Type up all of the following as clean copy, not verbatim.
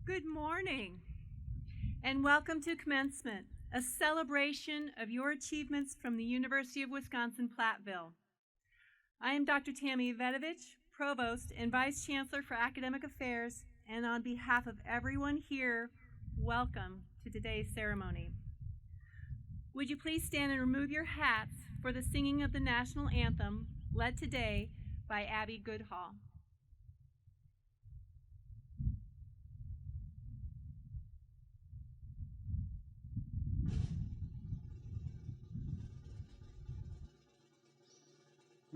Good morning, and welcome to Commencement, a celebration of your achievements from the University of Wisconsin-Platteville. I am Dr. Tammy Vedovich, Provost and Vice Chancellor for Academic Affairs, and on behalf of everyone here, welcome to today's ceremony. Would you please stand and remove your hats for the singing of the National Anthem, led today by Abby Goodhall.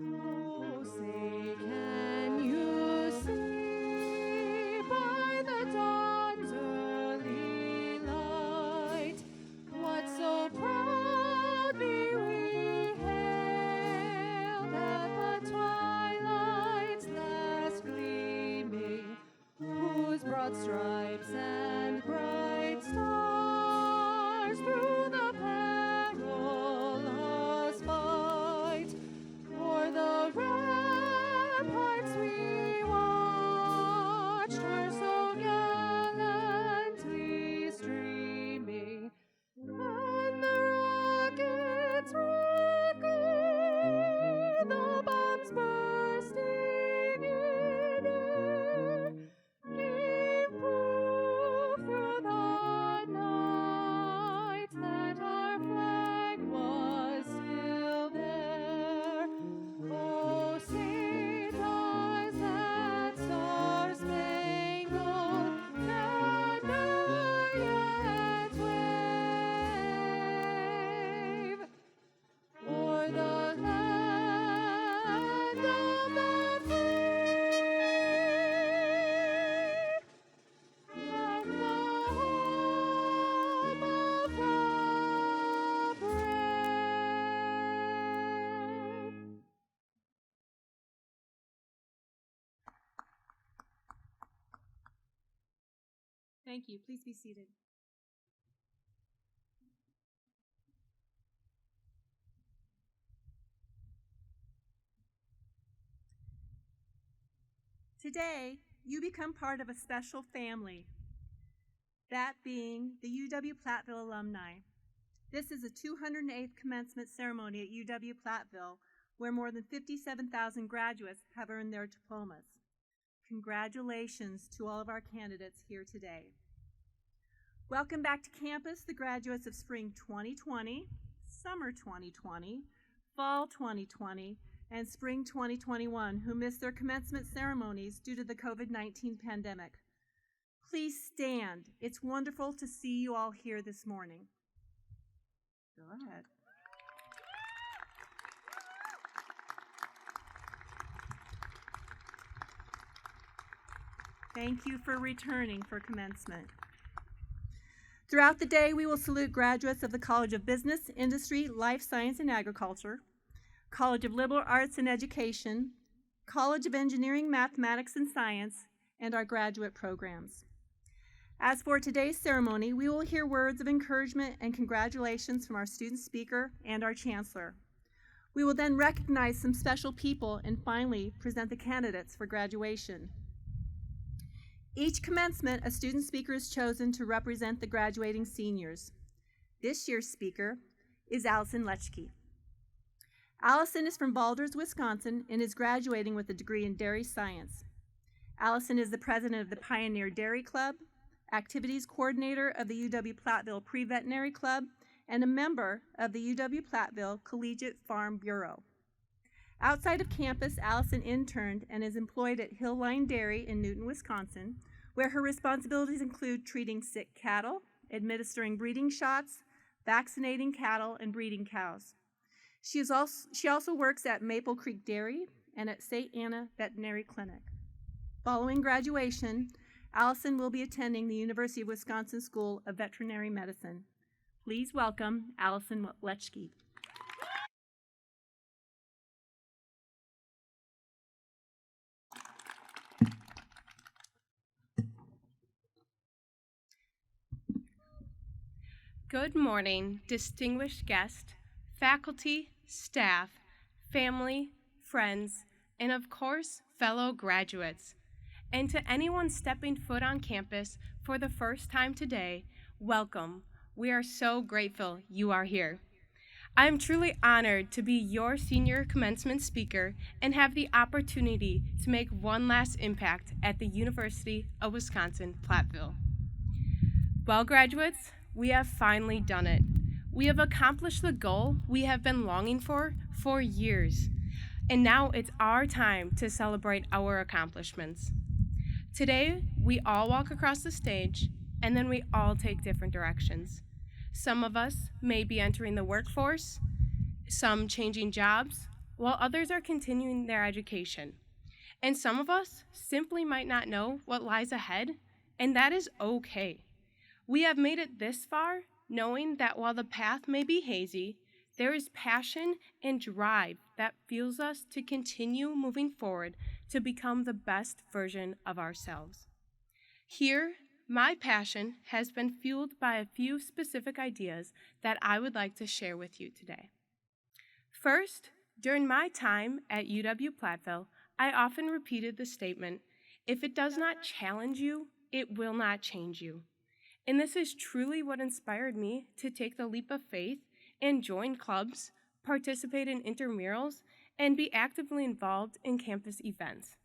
Oh, say, can you see by the dawn's early light what so proudly we hailed at the twilight's last gleaming, whose broad stripes and bright stars through the perilous fight o'er the ramparts we watched were so gallantly streaming, and the rockets reechoed, the bombs bursting in air, gave proof through the night that our flag was still there. Oh, Saint eyes that star-spangled banner yet wave, o'er the land of the free and the home of the brave. Thank you. Please be seated. Today, you become part of a special family, that being the UW-Platteville alumni. This is the 208th Commencement ceremony at UW-Platteville, where more than 57,000 graduates have earned their diplomas. Congratulations to all of our candidates here today. Welcome back to campus, the graduates of Spring 2020, Summer 2020, Fall 2020, and Spring 2021 who missed their commencement ceremonies due to the COVID-19 pandemic. Please stand. It's wonderful to see you all here this morning. Go ahead. Thank you for returning for commencement. Throughout the day, we will salute graduates of the College of Business, Industry, Life Science, and Agriculture, College of Liberal Arts and Education, College of Engineering, Mathematics, and Science, and our graduate programs. As for today's ceremony, we will hear words of encouragement and congratulations from our student speaker and our chancellor. We will then recognize some special people and finally present the candidates for graduation. Each commencement, a student speaker is chosen to represent the graduating seniors. This year's speaker is Allison Lechke. Allison is from Balders, Wisconsin, and is graduating with a degree in dairy science. Allison is the president of the Pioneer Dairy Club, activities coordinator of the UW-Platteville Pre-Veterinary Club, and a member of the UW-Platteville Collegiate Farm Bureau. Outside of campus, Allison interned and is employed at Hill Line Dairy in Newton, Wisconsin, where her responsibilities include treating sick cattle, administering breeding shots, vaccinating cattle, and breeding cows. She also works at Maple Creek Dairy and at St. Anna Veterinary Clinic. Following graduation, Allison will be attending the University of Wisconsin School of Veterinary Medicine. Please welcome Allison Lechke. Good morning, distinguished guests, faculty, staff, family, friends, and of course, fellow graduates. And to anyone stepping foot on campus for the first time today, welcome. We are so grateful you are here. I am truly honored to be your senior commencement speaker and have the opportunity to make one last impact at the University of Wisconsin-Platteville. Well, graduates, we have finally done it. We have accomplished the goal we have been longing for years. And now it's our time to celebrate our accomplishments. Today, we all walk across the stage, and then we all take different directions. Some of us may be entering the workforce, some changing jobs, while others are continuing their education. And some of us simply might not know what lies ahead, and that is okay. We have made it this far knowing that while the path may be hazy, there is passion and drive that fuels us to continue moving forward to become the best version of ourselves. Here, my passion has been fueled by a few specific ideas that I would like to share with you today. First, during my time at UW-Platteville, I often repeated the statement, "If it does not challenge you, it will not change you." And this is truly what inspired me to take the leap of faith and join clubs, participate in intramurals, and be actively involved in campus events.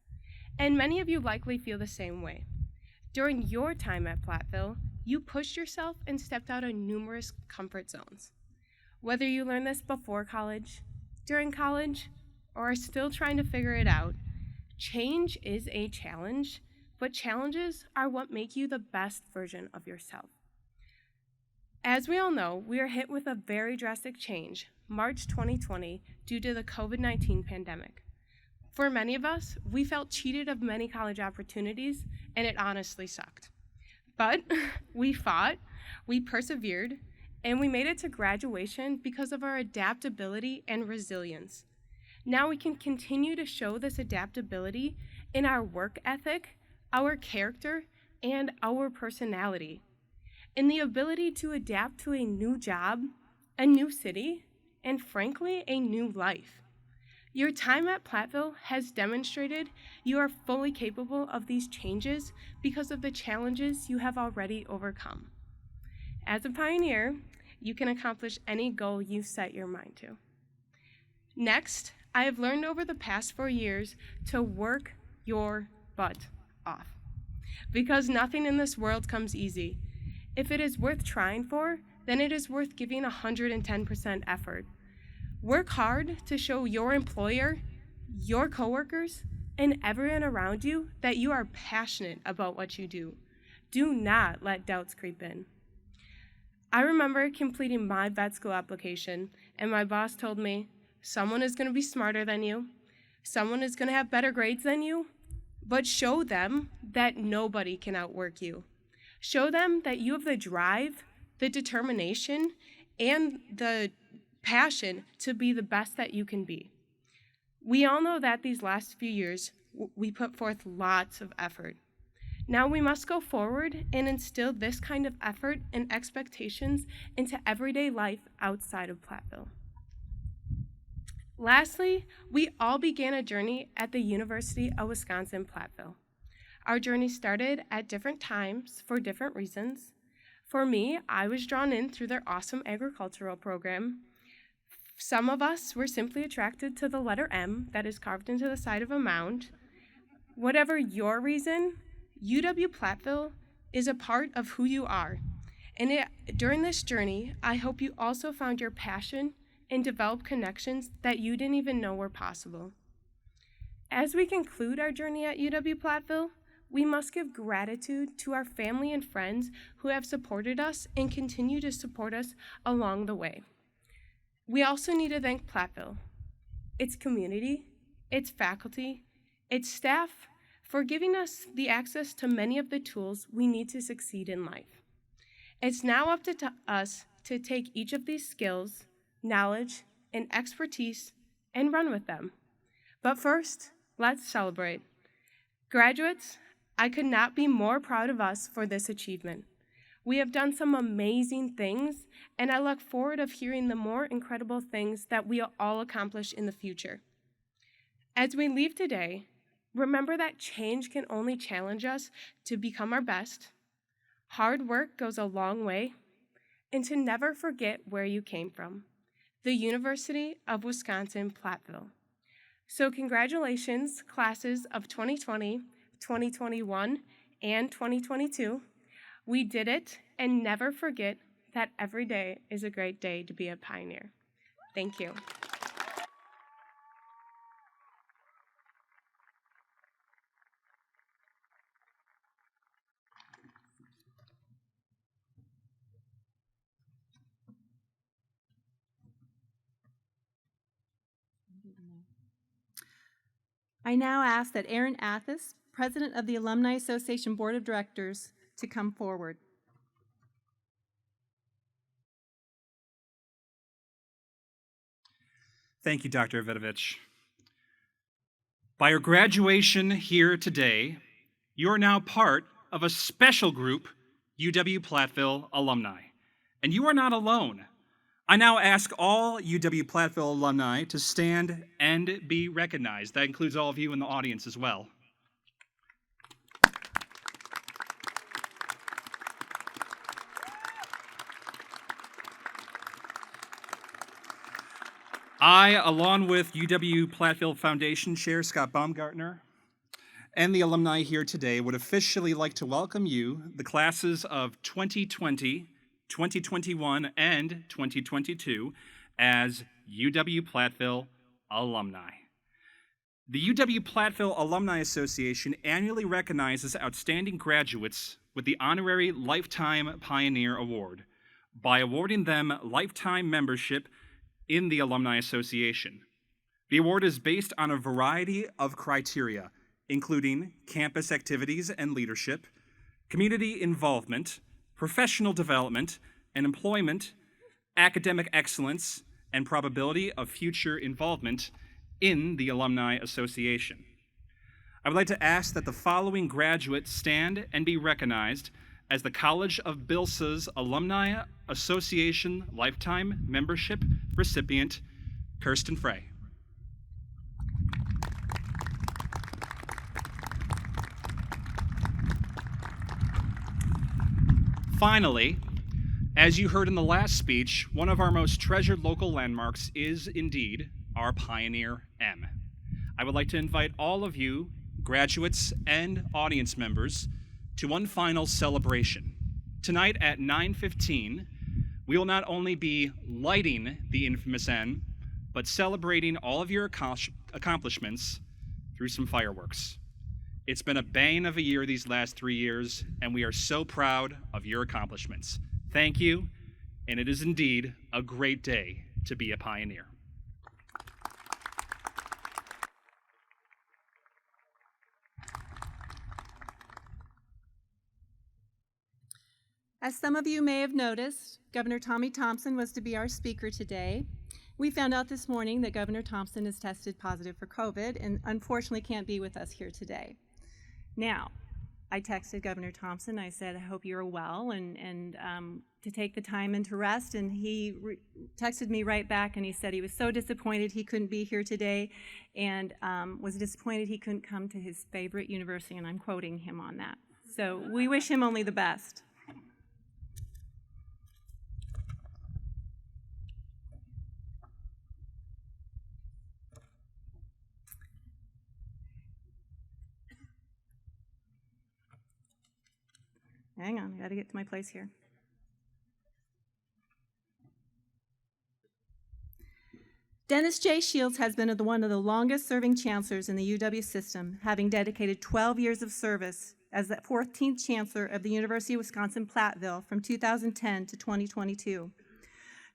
And many of you likely feel the same way. During your time at Platteville, you pushed yourself and stepped out of numerous comfort zones. Whether you learned this before college, during college, or are still trying to figure it out, change is a challenge, but challenges are what make you the best version of yourself. As we all know, we are hit with a very drastic change, March 2020, due to the COVID-19 pandemic. For many of us, we felt cheated of many college opportunities, and it honestly sucked. But we fought, we persevered, and we made it to graduation because of our adaptability and resilience. Now we can continue to show this adaptability in our work ethic, our character, and our personality. In the ability to adapt to a new job, a new city, and frankly, a new life. Your time at Platteville has demonstrated you are fully capable of these changes because of the challenges you have already overcome. As a pioneer, you can accomplish any goal you set your mind to. Next, I have learned over the past 4 years to work your butt off. Because nothing in this world comes easy. If it is worth trying for, then it is worth giving 110% effort. Work hard to show your employer, your coworkers, and everyone around you that you are passionate about what you do. Do not let doubts creep in. I remember completing my vet school application, and my boss told me, someone is going to be smarter than you, someone is going to have better grades than you, but show them that nobody can outwork you. Show them that you have the drive, the determination, and the passion to be the best that you can be. We all know that these last few years, we put forth lots of effort. Now we must go forward and instill this kind of effort and expectations into everyday life outside of Platteville. Lastly, we all began a journey at the University of Wisconsin-Platteville. Our journey started at different times for different reasons. For me, I was drawn in through their awesome agricultural program. Some of us were simply attracted to the letter M that is carved into the side of a mound. Whatever your reason, UW-Platteville is a part of who you are. And during this journey, I hope you also found your passion and developed connections that you didn't even know were possible. As we conclude our journey at UW-Platteville, we must give gratitude to our family and friends who have supported us and continue to support us along the way. We also need to thank Platteville, its community, its faculty, its staff, for giving us the access to many of the tools we need to succeed in life. It's now up to us to take each of these skills, knowledge, and expertise and run with them. But first, let's celebrate. Graduates, I could not be more proud of us for this achievement. We have done some amazing things, and I look forward to hearing the more incredible things that we'll all accomplish in the future. As we leave today, remember that change can only challenge us to become our best. Hard work goes a long way, and to never forget where you came from, the University of Wisconsin-Platteville. So congratulations, classes of 2020, 2021, and 2022. We did it, and never forget that every day is a great day to be a pioneer. Thank you. I now ask that Aaron Athis, President of the Alumni Association Board of Directors, to come forward. Thank you, Dr. Vidovich. By your graduation here today, you are now part of a special group, UW-Platteville alumni, and you are not alone. I now ask all UW-Platteville alumni to stand and be recognized. That includes all of you in the audience as well. I, along with UW-Platteville Foundation Chair Scott Baumgartner, and the alumni here today, would officially like to welcome you, the classes of 2020, 2021, and 2022, as UW-Platteville alumni. The UW-Platteville Alumni Association annually recognizes outstanding graduates with the Honorary Lifetime Pioneer Award by awarding them lifetime membership in the Alumni Association. The award is based on a variety of criteria, including campus activities and leadership, community involvement, professional development and employment, academic excellence, and probability of future involvement in the Alumni Association. I would like to ask that the following graduates stand and be recognized as the College of BILSA's Alumni Association Lifetime Membership recipient, Kirsten Frey. Finally, as you heard in the last speech, one of our most treasured local landmarks is indeed our Pioneer M. I would like to invite all of you, graduates and audience members, to one final celebration. Tonight at 9:15, we will not only be lighting the infamous M, but celebrating all of your accomplishments through some fireworks. It's been a bane of a year these last 3 years, and we are so proud of your accomplishments. Thank you, and it is indeed a great day to be a pioneer. As some of you may have noticed, Governor Tommy Thompson was to be our speaker today. We found out this morning that Governor Thompson has tested positive for COVID and unfortunately can't be with us here today. Now, I texted Governor Thompson. I said, I hope you're well and to take the time and to rest. And he texted me right back and he said he was so disappointed he couldn't be here today and was disappointed he couldn't come to his favorite university, and I'm quoting him on that. So we wish him only the best. Hang on, I gotta get to my place here. Dennis J. Shields has been one of the longest serving chancellors in the UW system, having dedicated 12 years of service as the 14th chancellor of the University of Wisconsin-Platteville from 2010 to 2022.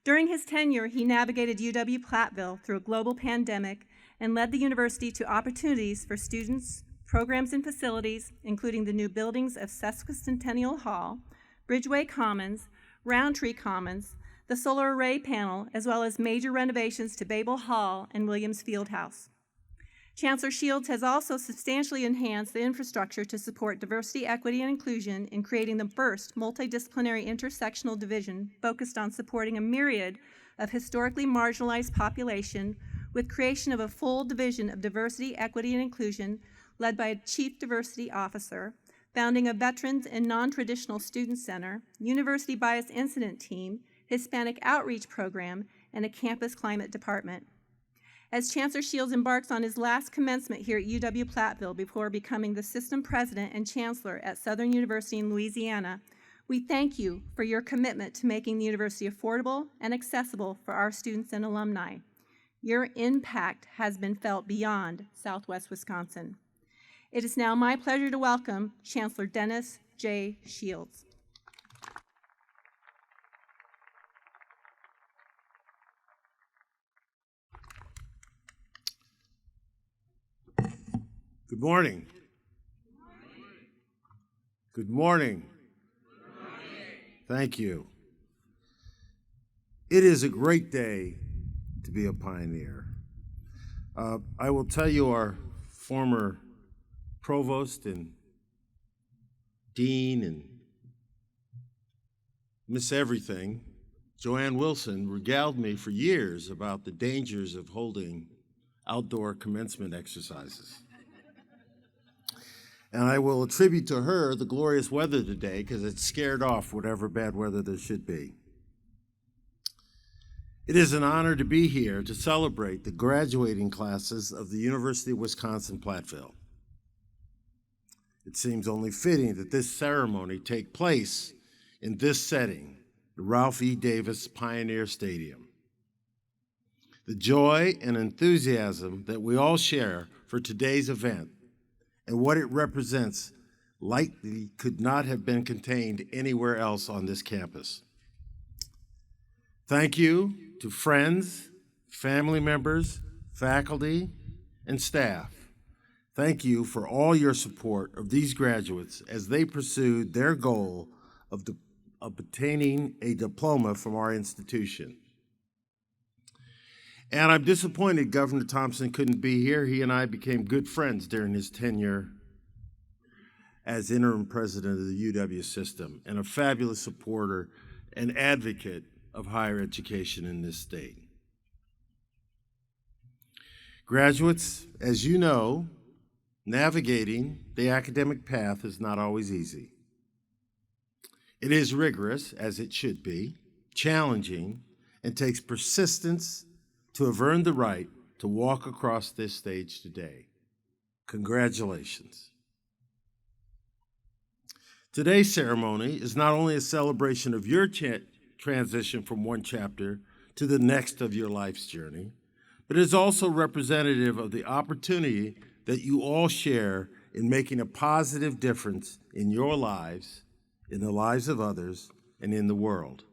During his tenure, he navigated UW-Platteville through a global pandemic and led the university to opportunities for students, programs and facilities, including the new buildings of Sesquicentennial Hall, Bridgeway Commons, Roundtree Commons, the solar array panel, as well as major renovations to Babel Hall and Williams Fieldhouse. Chancellor Shields has also substantially enhanced the infrastructure to support diversity, equity, and inclusion in creating the first multidisciplinary intersectional division focused on supporting a myriad of historically marginalized population with creation of a full division of diversity, equity, and inclusion led by a chief diversity officer, founding a veterans and non-traditional student center, university bias incident team, Hispanic outreach program, and a campus climate department. As Chancellor Shields embarks on his last commencement here at UW-Platteville before becoming the system president and chancellor at Southern University in Louisiana, we thank you for your commitment to making the university affordable and accessible for our students and alumni. Your impact has been felt beyond Southwest Wisconsin. It is now my pleasure to welcome Chancellor Dennis J. Shields. Good morning. Good morning. Thank you. It is a great day to be a pioneer. I will tell you, our former provost and dean and Miss Everything, Joanne Wilson, regaled me for years about the dangers of holding outdoor commencement exercises. And I will attribute to her the glorious weather today because it scared off whatever bad weather there should be. It is an honor to be here to celebrate the graduating classes of the University of Wisconsin-Platteville. It seems only fitting that this ceremony take place in this setting, the Ralph E. Davis Pioneer Stadium. The joy and enthusiasm that we all share for today's event and what it represents likely could not have been contained anywhere else on this campus. Thank you to friends, family members, faculty, and staff. Thank you for all your support of these graduates as they pursued their goal of obtaining a diploma from our institution. And I'm disappointed Governor Thompson couldn't be here. He and I became good friends during his tenure as interim president of the UW system and a fabulous supporter and advocate of higher education in this state. Graduates, as you know, navigating the academic path is not always easy. It is rigorous, as it should be, challenging, and takes persistence to have earned the right to walk across this stage today. Congratulations. Today's ceremony is not only a celebration of your transition from one chapter to the next of your life's journey, but it is also representative of the opportunity that you all share in making a positive difference in your lives, in the lives of others, and in the world.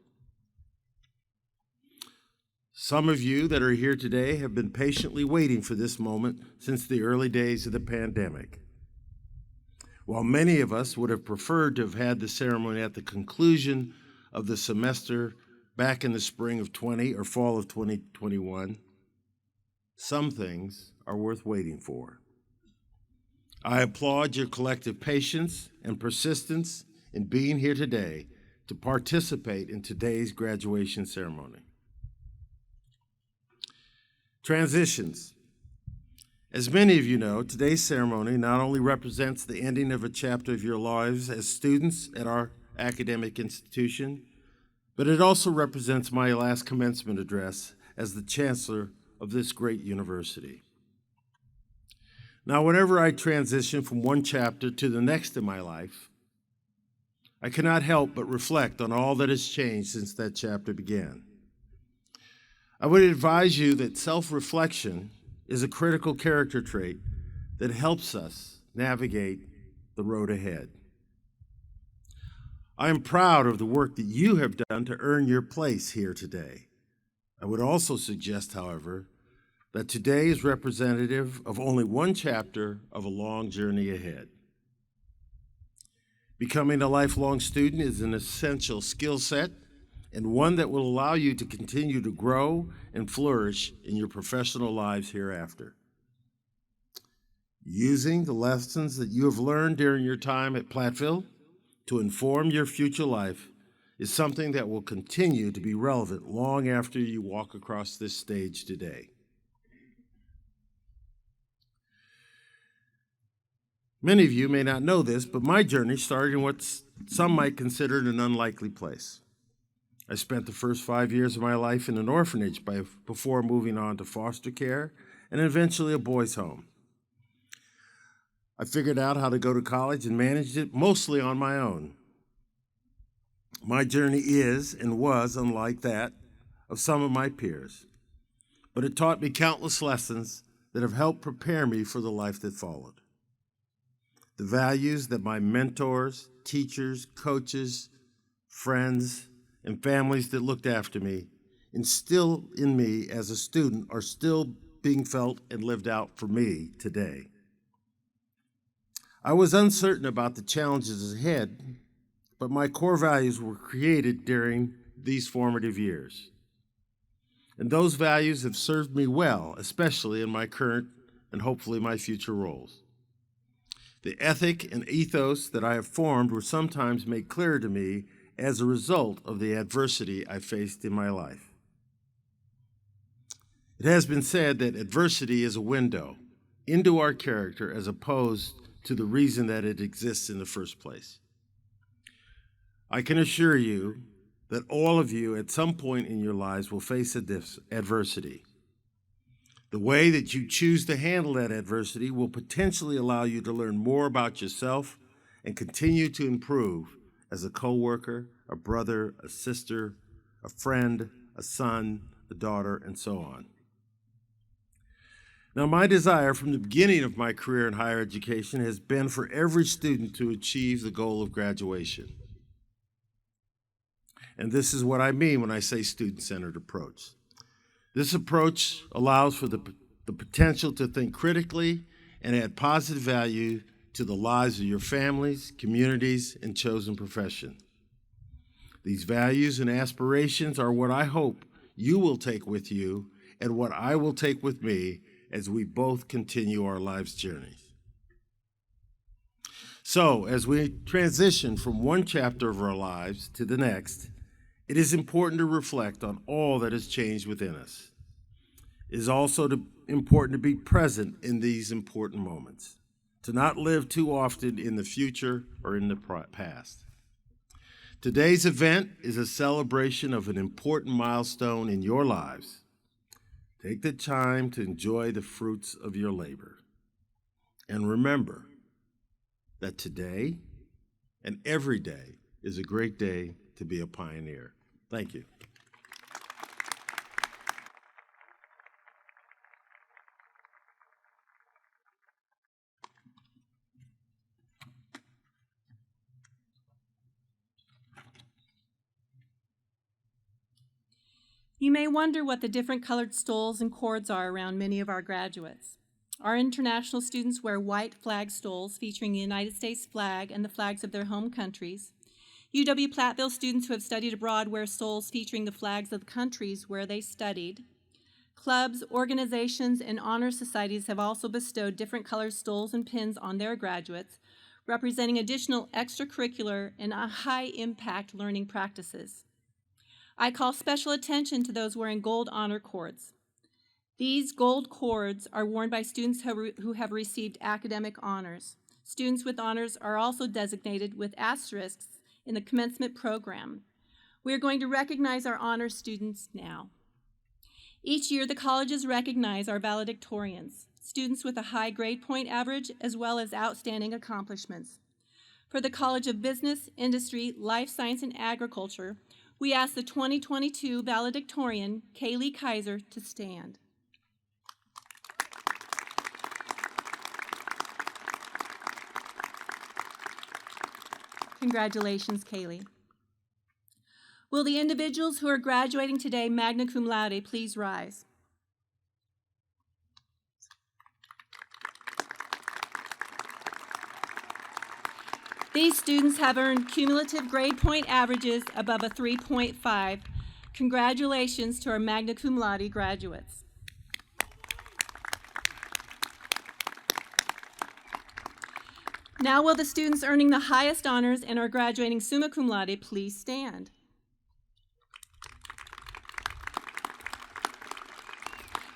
Some of you that are here today have been patiently waiting for this moment since the early days of the pandemic. While many of us would have preferred to have had the ceremony at the conclusion of the semester back in the spring of 20 or fall of 2021, some things are worth waiting for. I applaud your collective patience and persistence in being here today to participate in today's graduation ceremony. Transitions. As many of you know, today's ceremony not only represents the ending of a chapter of your lives as students at our academic institution, but it also represents my last commencement address as the chancellor of this great university. Now, whenever I transition from one chapter to the next in my life, I cannot help but reflect on all that has changed since that chapter began. I would advise you that self-reflection is a critical character trait that helps us navigate the road ahead. I am proud of the work that you have done to earn your place here today. I would also suggest, however, that today is representative of only one chapter of a long journey ahead. Becoming a lifelong student is an essential skill set and one that will allow you to continue to grow and flourish in your professional lives hereafter. Using the lessons that you have learned during your time at Platteville to inform your future life is something that will continue to be relevant long after you walk across this stage today. Many of you may not know this, but my journey started in what some might consider an unlikely place. I spent the first 5 years of my life in an orphanage before moving on to foster care and eventually a boys' home. I figured out how to go to college and managed it mostly on my own. My journey is and was unlike that of some of my peers, but it taught me countless lessons that have helped prepare me for the life that followed. The values that my mentors, teachers, coaches, friends, and families that looked after me instilled in me as a student are still being felt and lived out for me today. I was uncertain about the challenges ahead, but my core values were created during these formative years. And those values have served me well, especially in my current and hopefully my future roles. The ethic and ethos that I have formed were sometimes made clear to me as a result of the adversity I faced in my life. It has been said that adversity is a window into our character as opposed to the reason that it exists in the first place. I can assure you that all of you at some point in your lives will face adversity. The way that you choose to handle that adversity will potentially allow you to learn more about yourself and continue to improve as a coworker, a brother, a sister, a friend, a son, a daughter, and so on. Now, my desire from the beginning of my career in higher education has been for every student to achieve the goal of graduation. And this is what I mean when I say student-centered approach. This approach allows for the potential to think critically and add positive value to the lives of your families, communities, and chosen profession. These values and aspirations are what I hope you will take with you and what I will take with me as we both continue our life's journeys. So, as we transition from one chapter of our lives to the next, it is important to reflect on all that has changed within us. It is also important to be present in these important moments, to not live too often in the future or in the past. Today's event is a celebration of an important milestone in your lives. Take the time to enjoy the fruits of your labor. And remember that today and every day is a great day to be a pioneer. Thank you. You may wonder what the different colored stoles and cords are around many of our graduates. Our international students wear white flag stoles featuring the United States flag and the flags of their home countries. UW-Platteville students who have studied abroad wear stoles featuring the flags of the countries where they studied. Clubs, organizations, and honor societies have also bestowed different colored stoles and pins on their graduates, representing additional extracurricular and high-impact learning practices. I call special attention to those wearing gold honor cords. These gold cords are worn by students who have received academic honors. Students with honors are also designated with asterisks in the commencement program. We are going to recognize our honor students now. Each year, the colleges recognize our valedictorians, students with a high grade point average as well as outstanding accomplishments. For the College of Business, Industry, Life Science, and Agriculture, we ask the 2022 valedictorian, Kaylee Kaiser, to stand. Congratulations, Kaylee. Will the individuals who are graduating today magna cum laude please rise? These students have earned cumulative grade point averages above a 3.5. Congratulations to our magna cum laude graduates. Now will the students earning the highest honors and are graduating summa cum laude please stand?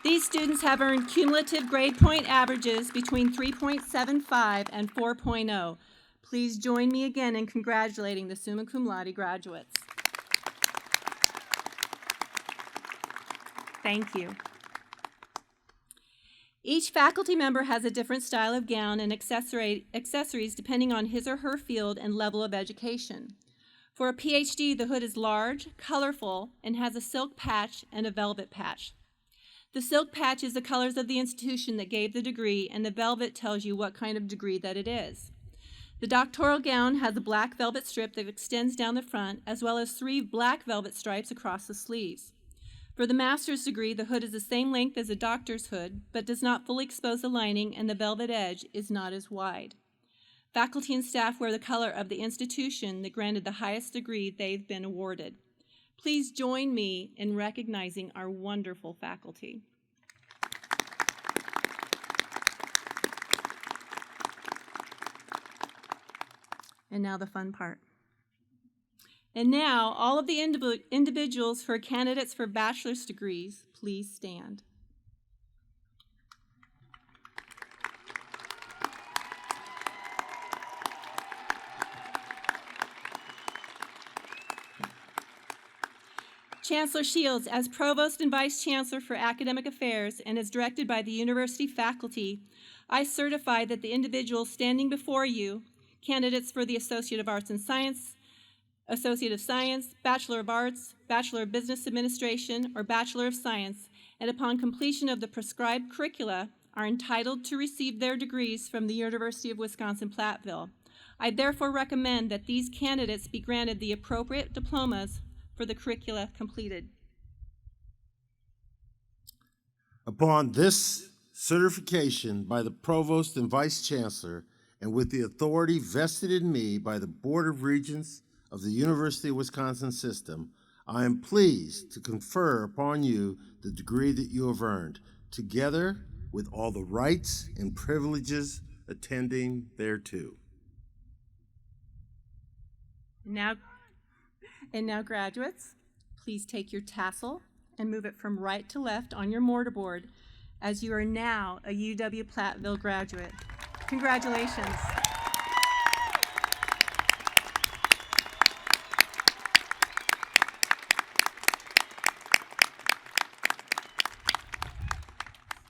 These students have earned cumulative grade point averages between 3.75 and 4.0. Please join me again in congratulating the summa cum laude graduates. Thank you. Each faculty member has a different style of gown and accessories depending on his or her field and level of education. For a PhD, the hood is large, colorful, and has a silk patch and a velvet patch. The silk patch is the colors of the institution that gave the degree, and the velvet tells you what kind of degree that it is. The doctoral gown has a black velvet strip that extends down the front, as well as 3 black velvet stripes across the sleeves. For the master's degree, the hood is the same length as a doctor's hood, but does not fully expose the lining, and the velvet edge is not as wide. Faculty and staff wear the color of the institution that granted the highest degree they've been awarded. Please join me in recognizing our wonderful faculty. And now the fun part. And now, all of the individuals who are candidates for bachelor's degrees, please stand. Chancellor Shields, as Provost and Vice Chancellor for Academic Affairs and as directed by the university faculty, I certify that the individuals standing before you, candidates for the Associate of Arts and Science, Associate of Science, Bachelor of Arts, Bachelor of Business Administration, or Bachelor of Science, and upon completion of the prescribed curricula, are entitled to receive their degrees from the University of Wisconsin-Platteville. I therefore recommend that these candidates be granted the appropriate diplomas for the curricula completed. Upon this certification by the Provost and Vice Chancellor, and with the authority vested in me by the Board of Regents of the University of Wisconsin System, I am pleased to confer upon you the degree that you have earned, together with all the rights and privileges attending thereto. Now, graduates, please take your tassel and move it from right to left on your mortarboard, as you are now a UW-Platteville graduate. Congratulations.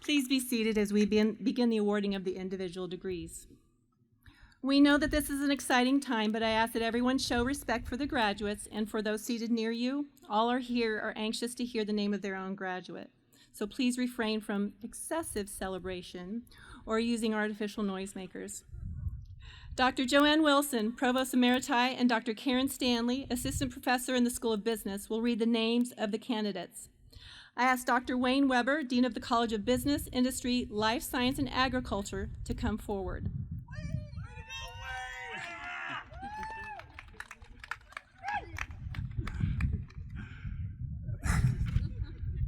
Please be seated as we begin the awarding of the individual degrees. We know that this is an exciting time, but I ask that everyone show respect for the graduates, and for those seated near you, all are anxious to hear the name of their own graduate. So please refrain from excessive celebration or using artificial noisemakers. Dr. Joanne Wilson, Provost Emeriti, and Dr. Karen Stanley, Assistant Professor in the School of Business, will read the names of the candidates. I ask Dr. Wayne Weber, Dean of the College of Business, Industry, Life Science, and Agriculture, to come forward.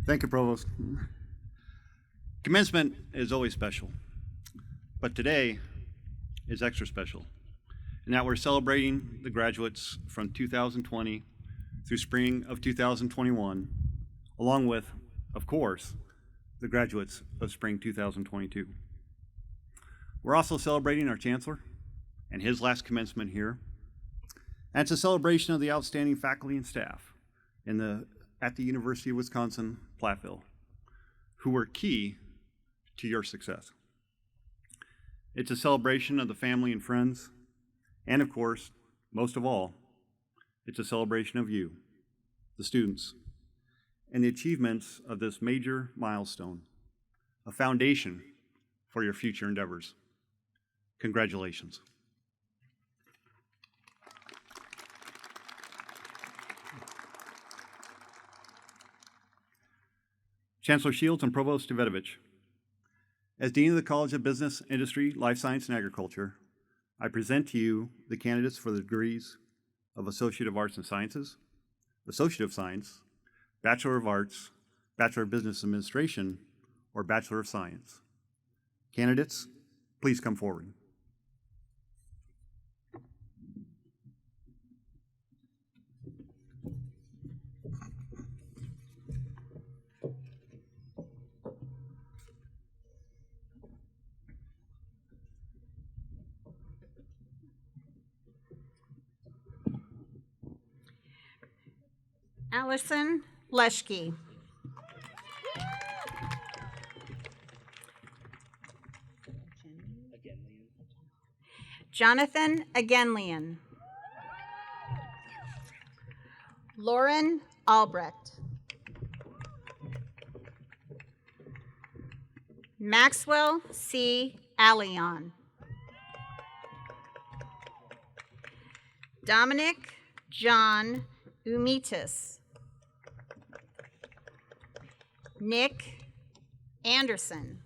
Thank you, Provost. Commencement is always special, but today is extra special in that we're celebrating the graduates from 2020 through spring of 2021, along with, of course, the graduates of spring 2022. We're also celebrating our chancellor and his last commencement here, and it's a celebration of the outstanding faculty and staff at the University of Wisconsin-Platteville, who were key to your success. It's a celebration of the family and friends, and of course, most of all, it's a celebration of you, the students, and the achievements of this major milestone, a foundation for your future endeavors. Congratulations. Chancellor Shields and Provost Davidovich, as Dean of the College of Business, Industry, Life Science, and Agriculture, I present to you the candidates for the degrees of Associate of Arts and Sciences, Associate of Science, Bachelor of Arts, Bachelor of Business Administration, or Bachelor of Science. Candidates, please come forward. Allison Leschke. Jonathan Agenlian. Lauren Albrecht. Maxwell C. Allion. Dominic John Umitis. Nick Anderson.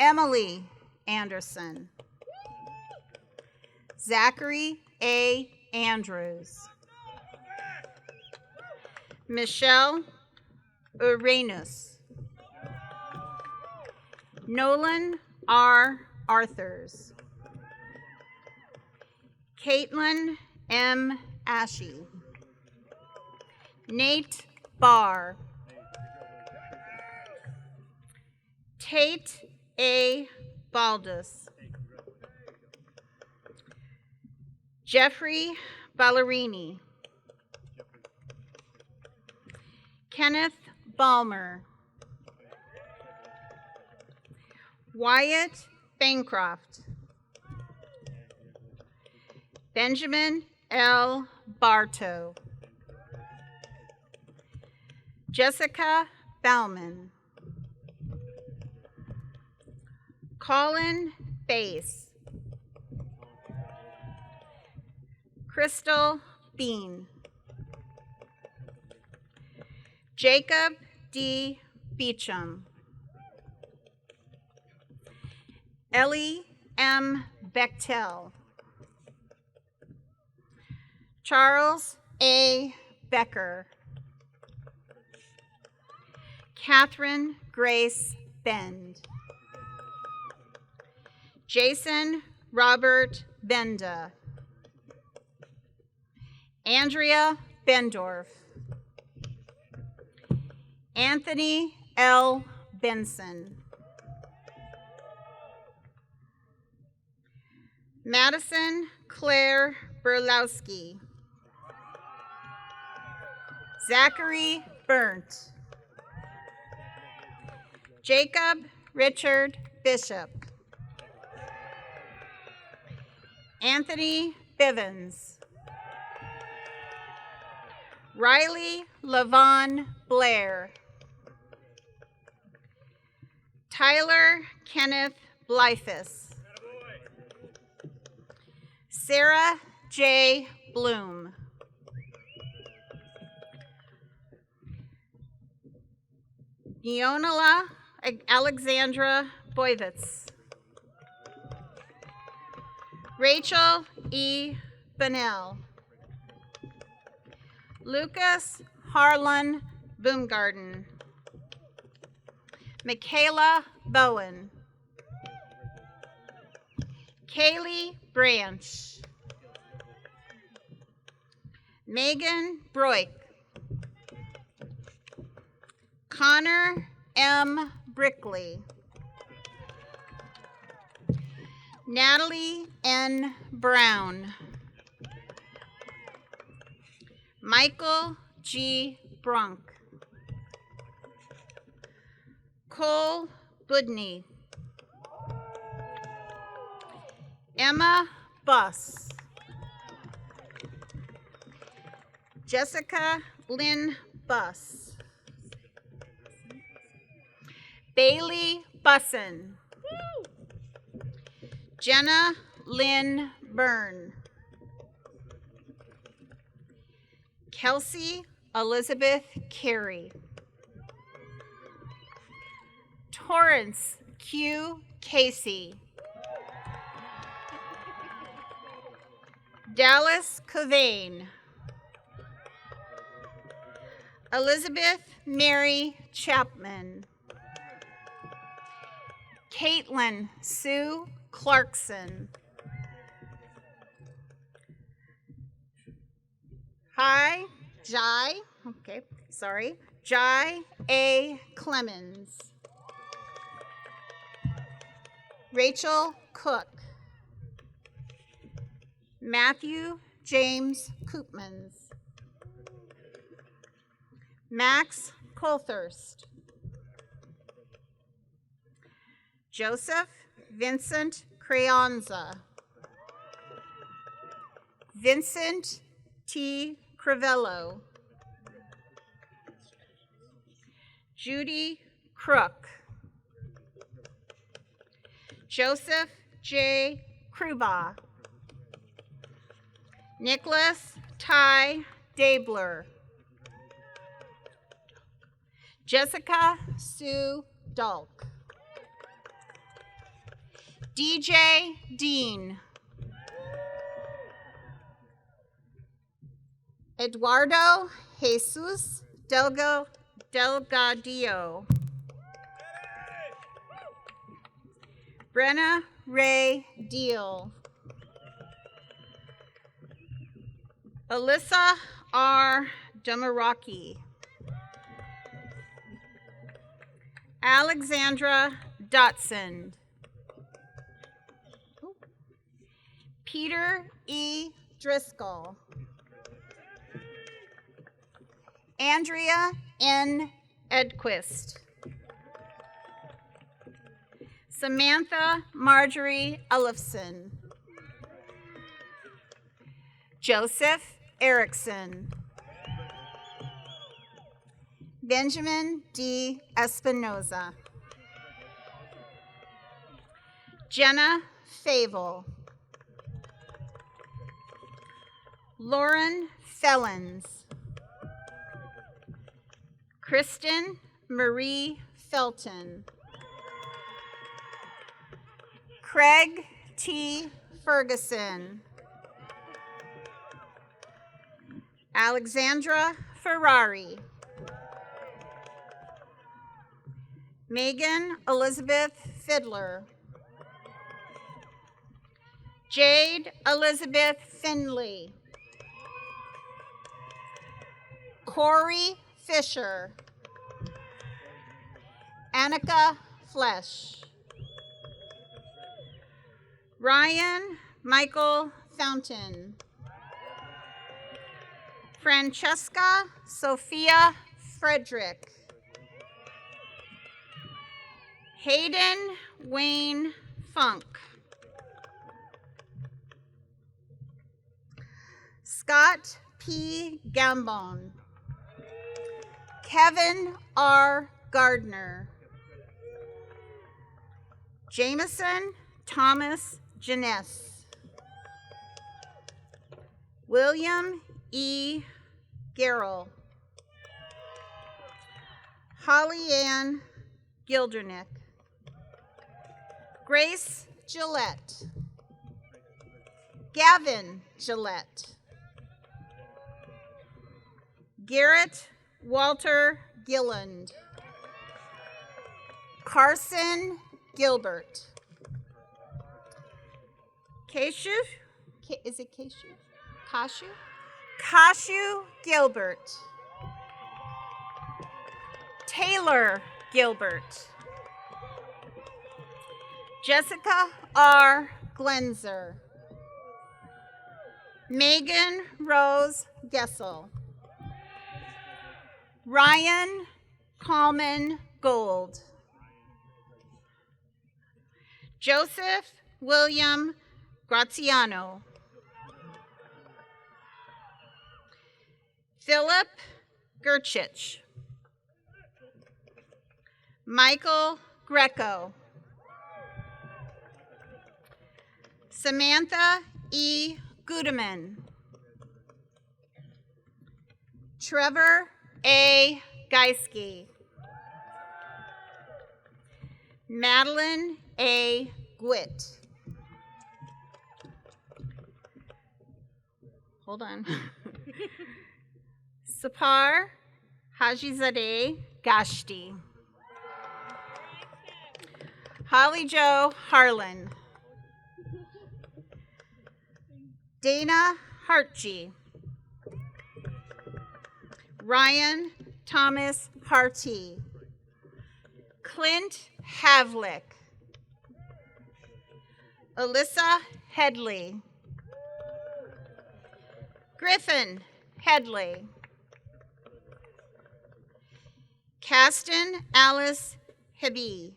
Emily Anderson. Zachary A. Andrews. Michelle Uranus. Nolan R. Arthurs. Caitlin M. Ashe. Nate Barr. Tate A. Baldus. Jeffrey Ballerini. Kenneth Balmer. Wyatt Bancroft. Benjamin L. Bartow. Jessica Bauman. Colin Bass. Crystal Bean. Jacob D. Beecham. Ellie M. Bechtel. Charles A. Becker. Catherine Grace Bend. Jason Robert Benda. Andrea Bendorf. Anthony L. Benson. Madison Claire Berlowski. Zachary Burnt. Jacob Richard Bishop. Anthony Bivens. Riley Lavon Blair. Tyler Kenneth Blyfus. Sarah J. Bloom. Neonala Alexandra Boyvitz. Rachel E. Bunnell. Lucas Harlan Boomgarden. Michaela Bowen. Kaylee Branch. Megan Broik. Connor M. Brickley. Natalie N. Brown. Michael G. Brunk. Cole Budney. Emma Buss. Jessica Lynn Buss. Bailey Bussin. Jenna Lynn Byrne. Kelsey Elizabeth Carey. Torrance Q. Casey. Dallas Covane. Elizabeth Mary Chapman. Caitlin Sue Clarkson. Hi, Jai. Okay, sorry. Jai A. Clemens. Rachel Cook. Matthew James Koopmans. Max Colthurst. Joseph Vincent Creonza. Vincent T. Crivello. Judy Crook. Joseph J. Kruba. Nicholas Ty Dabler. Jessica Sue Dalk. DJ Dean. Eduardo Jesus Delgadillo. Brenna Ray Deal. Alyssa R. Damaraki. Alexandra Dotson. Peter E. Driscoll. Andrea N. Edquist. Samantha Marjorie Ellefson. Joseph Erickson. Benjamin D. Espinoza. Jenna Favel. Lauren Fellens. Kristen Marie Felton. Craig T. Ferguson. Alexandra Ferrari. Megan Elizabeth Fiddler. Jade Elizabeth Finley. Corey Fisher. Annika Flesh. Ryan Michael Fountain. Francesca Sophia Frederick. Hayden Wayne Funk. Scott P. Gambon. Kevin R. Gardner. Jameson Thomas Janess. William E. Garrell. Holly Ann Gildernick, Grace Gillette, Gavin Gillette, Garrett Walter Gilland, Carson Gilbert, Kashu, is it Kashu? Kashu? Kashu Gilbert, Taylor Gilbert, Jessica R. Glenzer, Megan Rose Gessel, Ryan Coleman Gold, Joseph William Graziano, Philip Gerchich, Michael Greco, Samantha E. Gudeman, Trevor A. Geiske, Madeline A. Gwitt. Hold on. Sapar Hajizadeh Gashti, Holly Jo Harlan, Dana Hartje, Ryan Thomas Harty, Clint Havlick, Alyssa Headley, Griffin Headley, Caston Alice Hebe,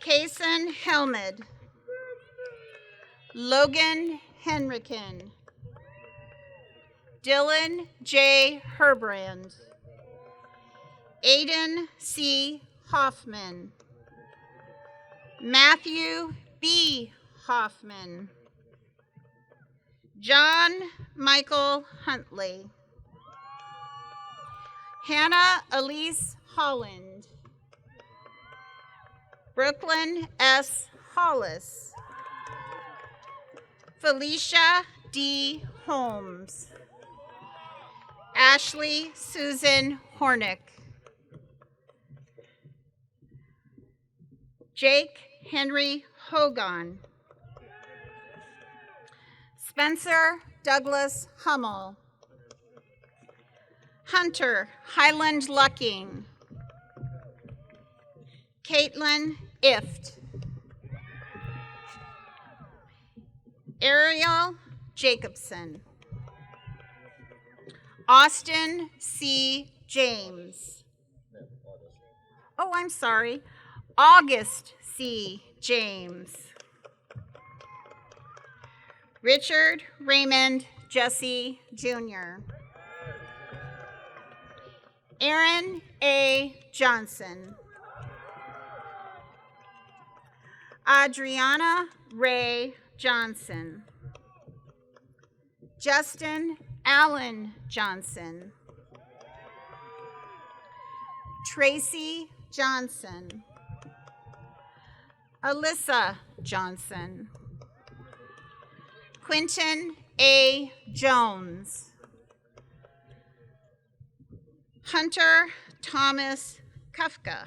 Kason Helmed, Logan Henrikin, Dylan J. Herbrand, Aiden C. Hoffman, Matthew B. Hoffman, John Michael Huntley, Hannah Elise Holland, Brooklyn S. Hollis, Felicia D. Holmes, Ashley Susan Hornick, Jake Henry Hogan, Spencer Douglas Hummel, Hunter Highland Lucking, Caitlin Ift, Ariel Jacobson, Austin C. James. Oh, I'm sorry. August C. James. Richard Raymond Jesse Jr. Aaron A. Johnson. Adriana Ray Johnson. Justin Allen Johnson. Tracy Johnson. Alyssa Johnson. Quentin A. Jones. Hunter Thomas Kafka.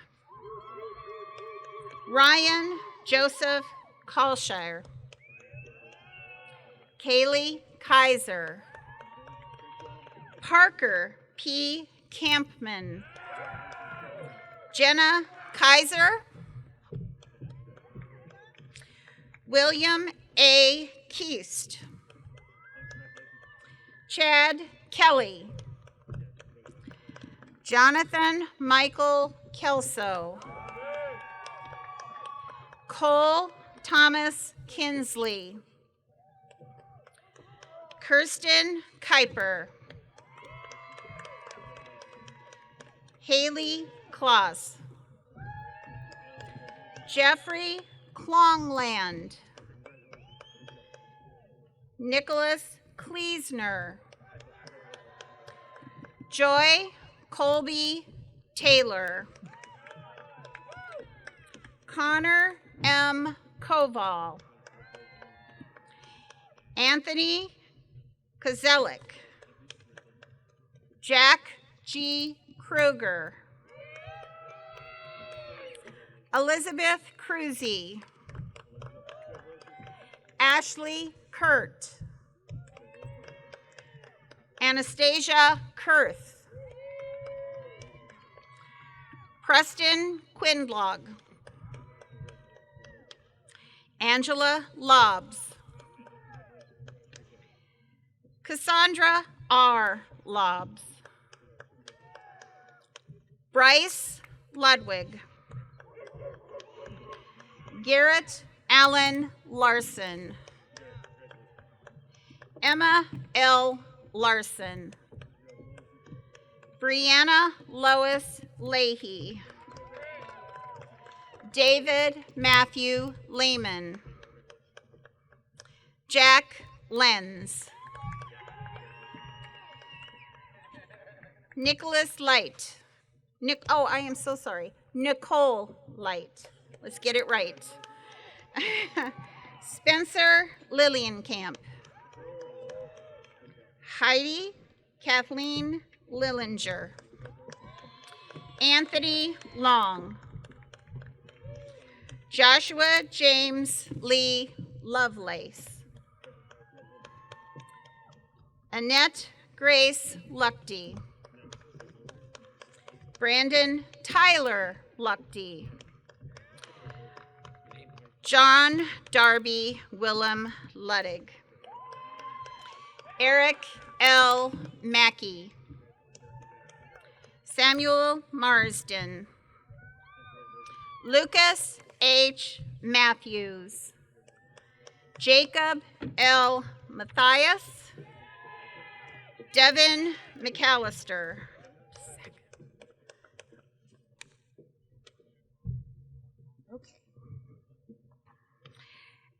Ryan Joseph Kalshire. Kaylee Kaiser. Parker P. Campman. Jenna Kaiser. William A. Keast. Chad Kelly. Jonathan Michael Kelso. Cole Thomas Kinsley. Kirsten Kuiper. Haley Kloss. Jeffrey Klongland. Nicholas Kleesner. Joy Colby Taylor. Connor M. Koval. Anthony Kozelik. Jack G. Kruger. Elizabeth Cruzy. Ashley Kurt. Anastasia Kurth. Preston Quindlog. Angela Lobbs. Cassandra R. Lobbs. Bryce Ludwig. Garrett Allen Larson. Emma L. Larson. Brianna Lois Leahy. David Matthew Lehman. Jack Lenz. Nicholas Light. I am so sorry. Nicole Light. Let's get it right. Spencer Lillienkamp. Heidi Kathleen Lillinger. Anthony Long. Joshua James Lee Lovelace. Annette Grace Luckty. Brandon Tyler Luckty. John Darby Willem Luddig. Eric L. Mackey. Samuel Marsden. Lucas H. Matthews. Jacob L. Matthias. Devin McAllister.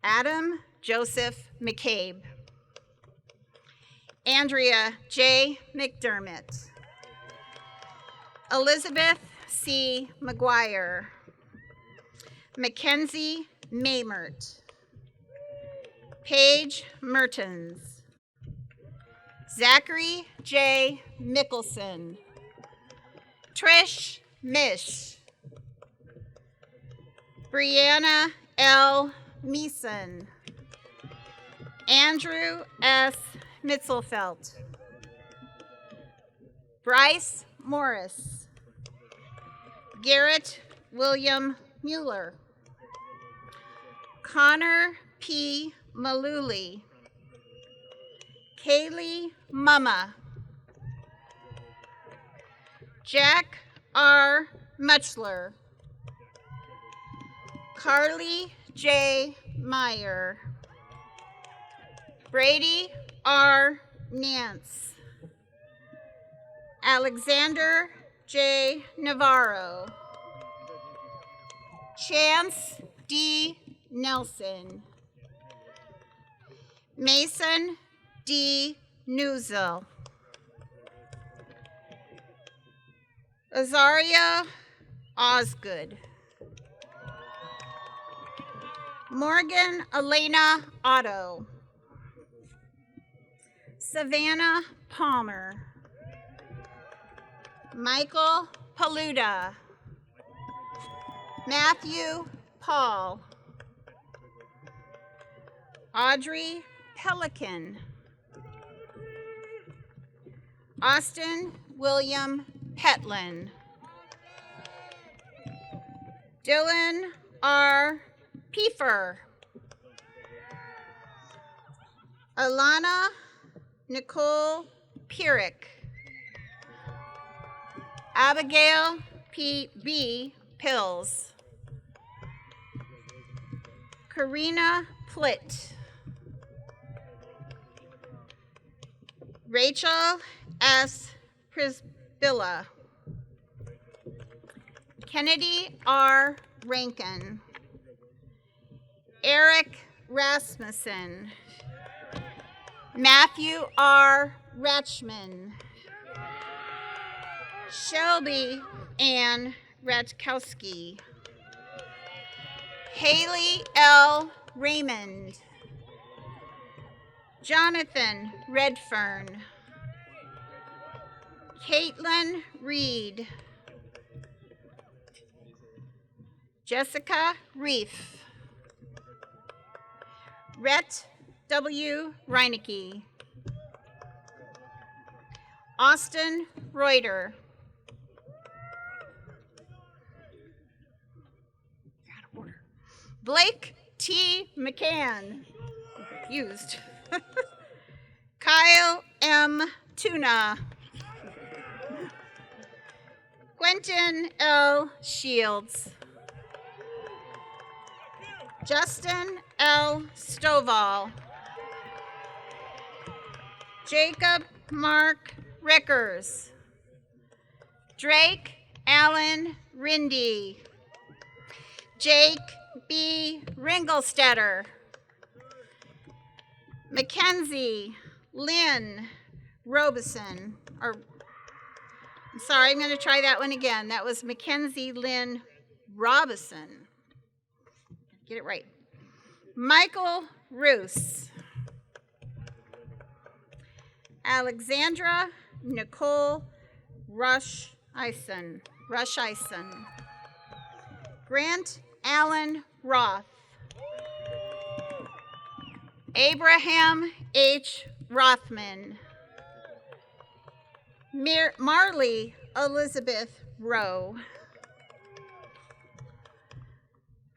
Adam Joseph McCabe. Andrea J. McDermott. Elizabeth C. McGuire. Mackenzie Maymert. Paige Mertens. Zachary J. Mickelson. Trish Mish. Brianna L. Meeson. Andrew S. Mitzelfelt. Bryce Morris. Garrett William Mueller. Connor P. Maluli. Kaylee Mumma. Jack R. Muchler. Carly J. Meyer. Brady R. Nance. Alexander J. Navarro. Chance D. Nelson. Mason D. Newsel. Azaria Osgood. Morgan Elena Otto. Savannah Palmer. Michael Paluda. Matthew Paul. Audrey Pelican. Austin William Petlin. Dylan R. Piefer. Alana Nicole Pierrick. Abigail P.B. Pills. Karina Plitt. Rachel S. Prisbilla. Kennedy R. Rankin. Eric Rasmussen. Matthew R. Ratchman. Shelby Ann Ratkowski. Haley L. Raymond. Jonathan Redfern. Caitlin Reed. Jessica Reef. Rhett W. Reinecke. Austin Reuter. Blake T. McCann. Confused. Kyle M. Tuna. Quentin L. Shields. Justin L. Stovall. Jacob Mark Rickers. Drake Allen Rindy. Jake B. Ringelstetter. Mackenzie Lynn Robeson. I'm sorry, I'm going to try that one again. That was Mackenzie Lynn Robison. Get it right. Michael Roos. Alexandra Nicole Rush Eisen. Grant Allen Roth. Abraham H. Rothman. Marley Elizabeth Rowe.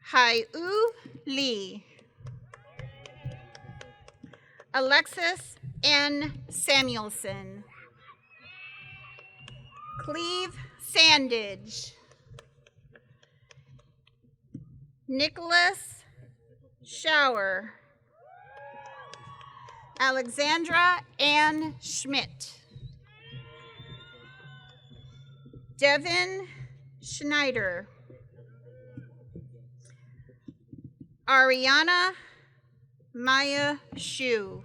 Hai-U Lee. Alexis N. Samuelson. Cleve Sandage. Nicholas Shower. Alexandra Ann Schmidt. Devin Schneider. Ariana Maya Shu.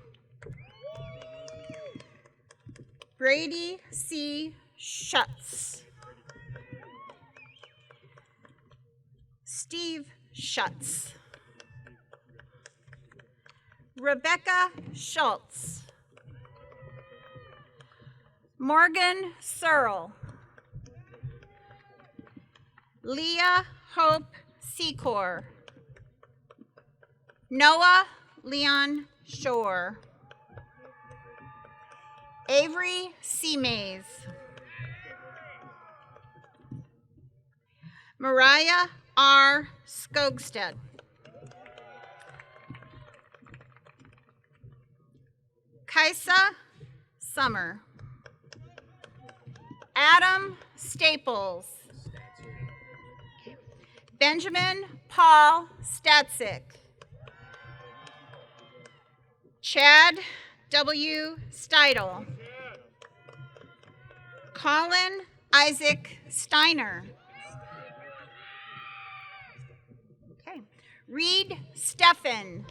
Brady C. Schutz. Steve Schutz. Rebecca Schultz. Morgan Searle. Leah Hope Secor. Noah Leon Shore. Avery Seamays. Mariah R. Skogstad. Kaisa Summer. Adam Staples. Benjamin Paul Statzik. Chad W. Steidel. Colin Isaac Steiner. Okay. Reed Steffen.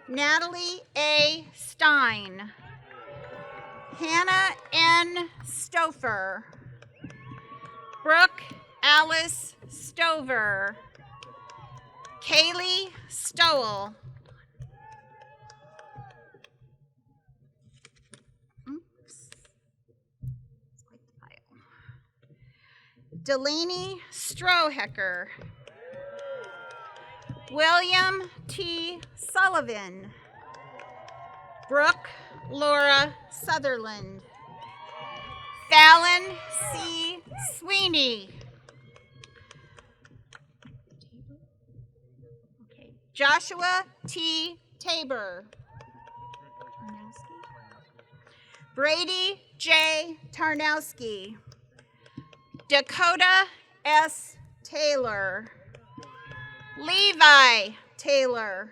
Natalie A. Stein. Hannah N. Stouffer. Brooke Alice Stover. Kaylee Stowell. Delaney Strohecker. William T. Sullivan. Brooke Laura Sutherland. Fallon C. Sweeney. Okay. Joshua T. Tabor. Brady J. Tarnowski. Dakota S. Taylor. Levi Taylor.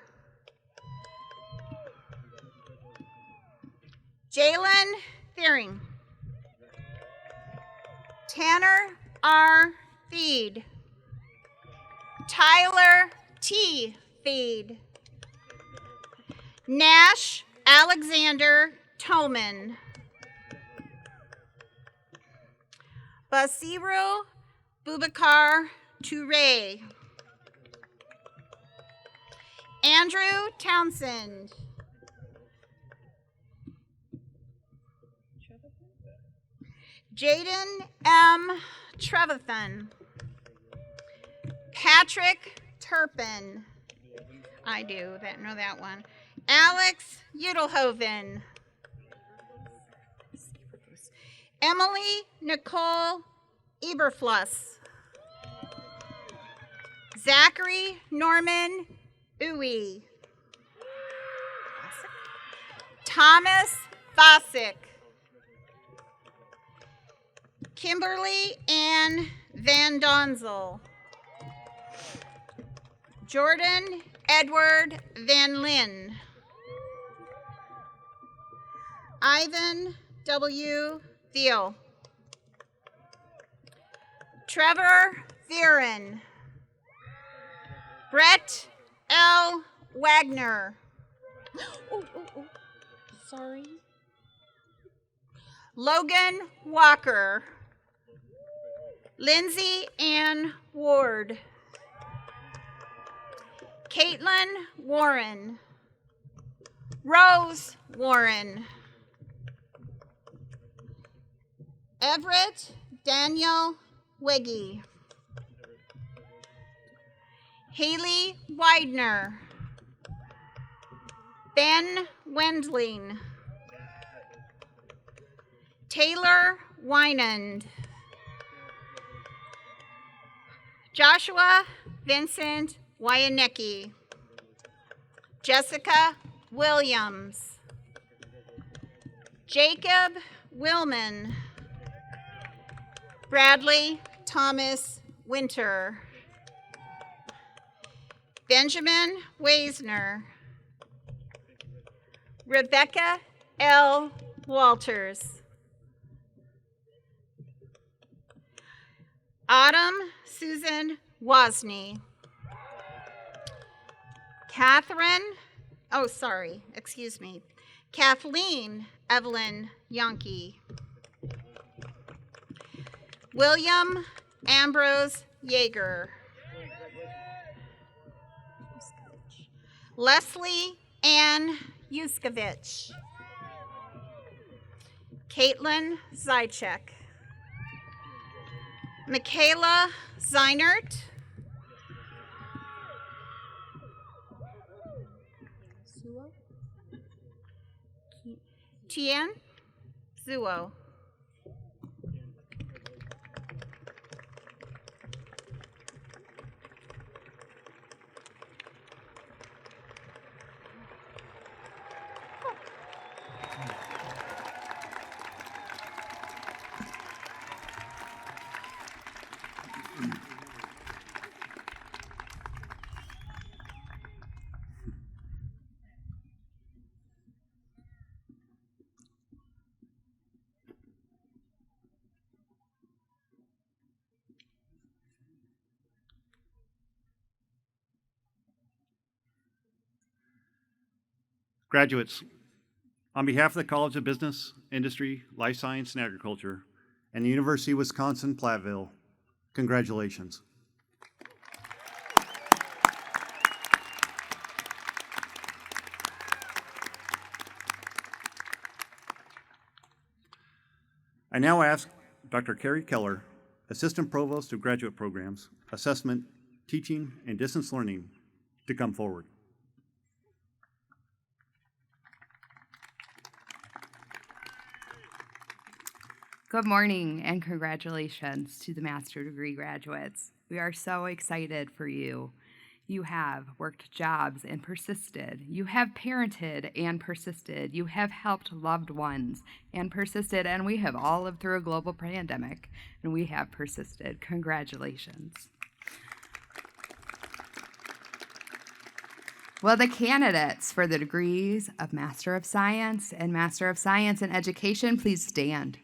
Jalen Fearing. Tanner R. Feed. Tyler T. Feed. Nash Alexander Toman. Basiru Bubakar Toure. Andrew Townsend. Jaden M. Trevathan. Patrick Turpin. I do know that one. Alex Udelhoven. Emily Nicole Eberfluss. Zachary Norman Uwe. Thomas Fossick. Kimberly Ann Van Donzel. Jordan Edward Van Lynn. Ivan W. Thiel. Trevor Viren. Brett L. Wagner. Sorry. Logan Walker. Lindsay Ann Ward. Caitlin Warren. Rose Warren. Everett Daniel Wiggy. Haley Widener. Ben Wendling. Taylor Wynand. Joshua Vincent Wyanecki. Jessica Williams. Jacob Willman. Bradley Thomas Winter. Benjamin Weisner. Rebecca L. Walters. Autumn Susan Wozni. Kathleen Evelyn Yonke. William Ambrose Yeager. Leslie Ann Yuskevich. Caitlin Zychek. Michaela Zeinert. Tien Zuo. Graduates, on behalf of the College of Business, Industry, Life Science, and Agriculture, and the University of Wisconsin-Platteville, congratulations. I now ask Dr. Carrie Keller, Assistant Provost of Graduate Programs, Assessment, Teaching, and Distance Learning, to come forward. Good morning and congratulations to the master degree graduates. We are so excited for you. You have worked jobs and persisted. You have parented and persisted. You have helped loved ones and persisted. And we have all lived through a global pandemic and we have persisted. Congratulations. Will the candidates for the degrees of Master of Science and Master of Science in Education please stand?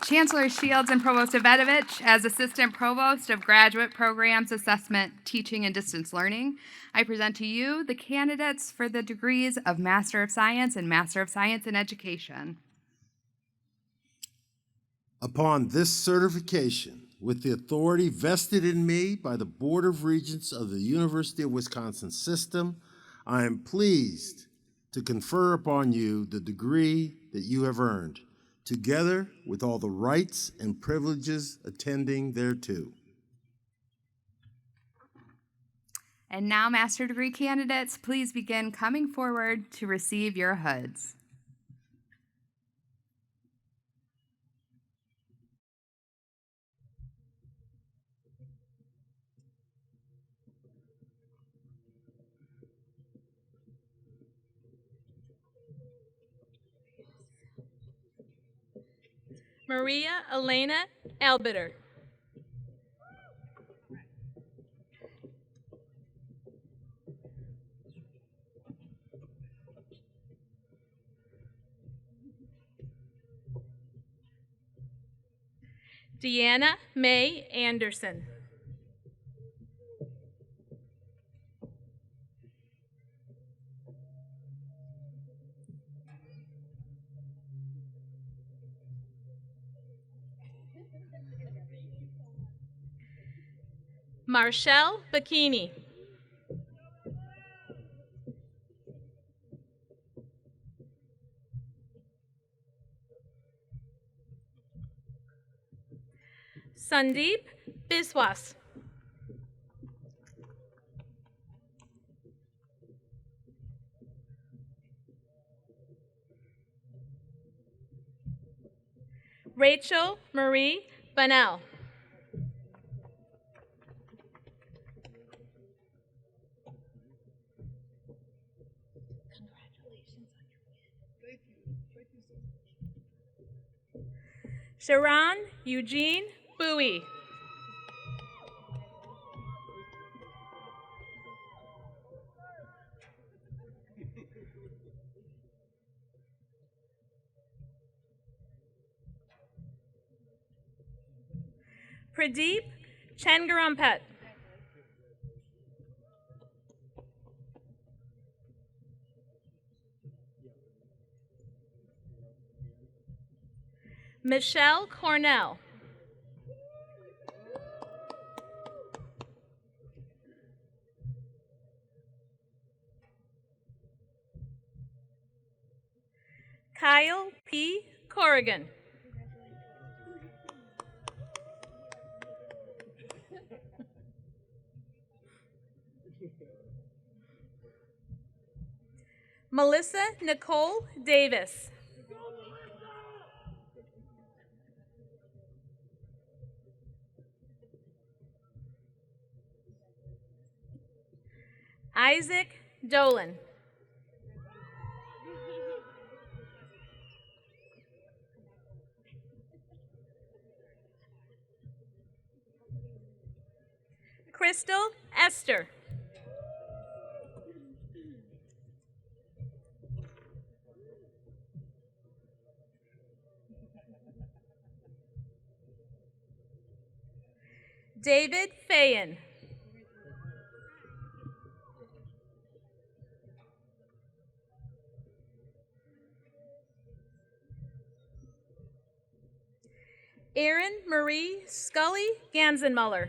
Chancellor Shields and Provost Ivedovich, as Assistant Provost of Graduate Programs, Assessment, Teaching, and Distance Learning, I present to you the candidates for the degrees of Master of Science and Master of Science in Education. Upon this certification, with the authority vested in me by the Board of Regents of the University of Wisconsin System, I am pleased to confer upon you the degree that you have earned, together with all the rights and privileges attending thereto. And now, master degree candidates, please begin coming forward to receive your hoods. Maria Elena Albiter. Deanna May Anderson. Marshall Bikini. Sandeep Biswas. Rachel Marie Bunnell. Sharon Eugene Bowie. Pradeep Chengarampet. Michelle Cornell. Kyle P. Corrigan. Melissa Nicole Davis. Isaac Dolan. Crystal Esther. David Fayen. Erin Marie Scully Gansenmuller.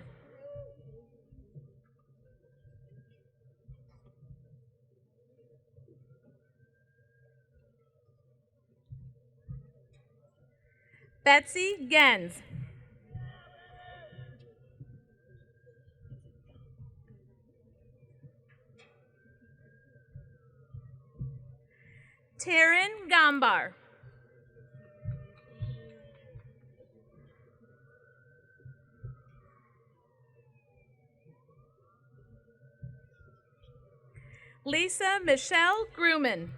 Betsy Gens. Taryn Gombar. Lisa Michelle Gruman.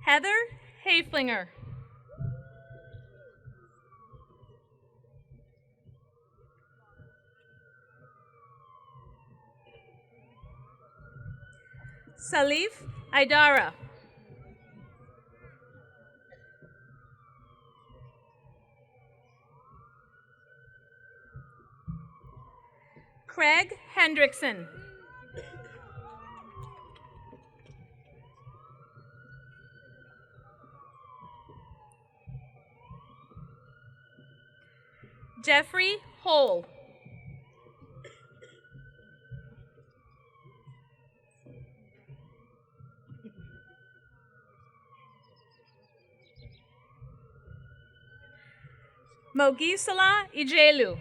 Heather Haflinger. Salif Aidara. Craig Hendrickson. Jeffrey Hole. Mogisala Ijelu.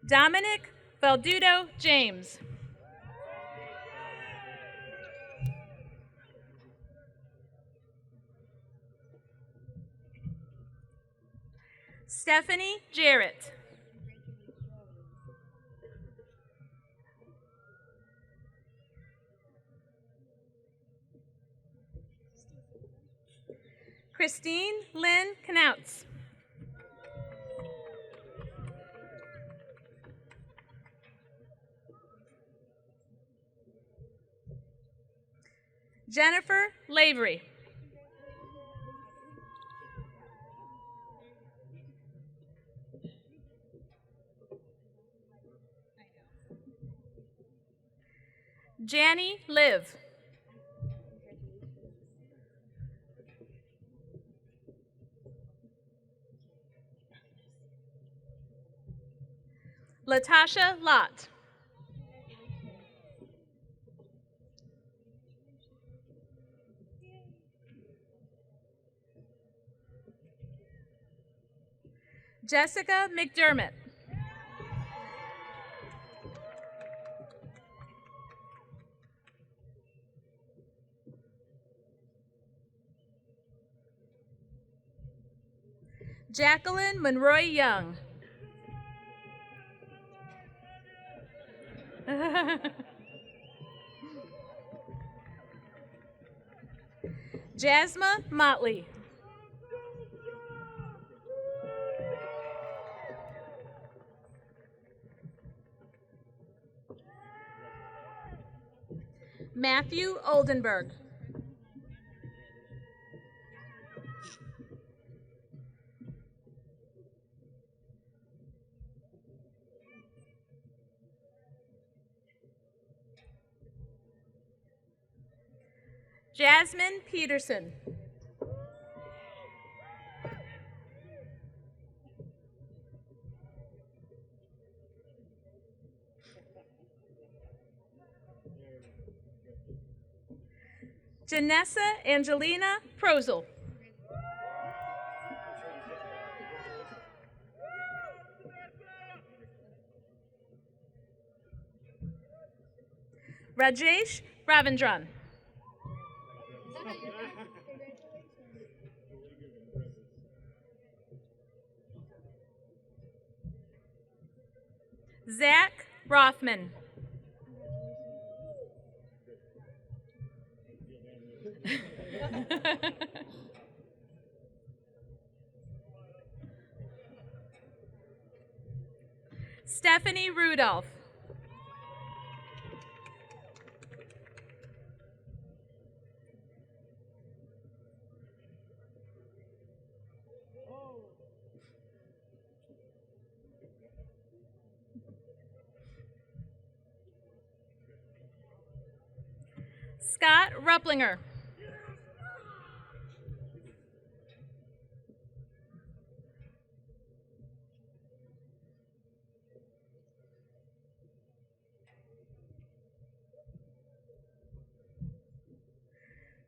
Dominic Valdudo James. Stephanie Jarrett. Christine Lynn Knauts. Jennifer Lavery. Janny Liv. Latasha Lott. Jessica McDermott. Jacqueline Monroy Young. Jasma Motley. Matthew Oldenburg. Jasmine Peterson. Janessa Angelina Prozel. Rajesh Ravindran. Zach Rothman. Stephanie Rudolph. Scott Rupplinger.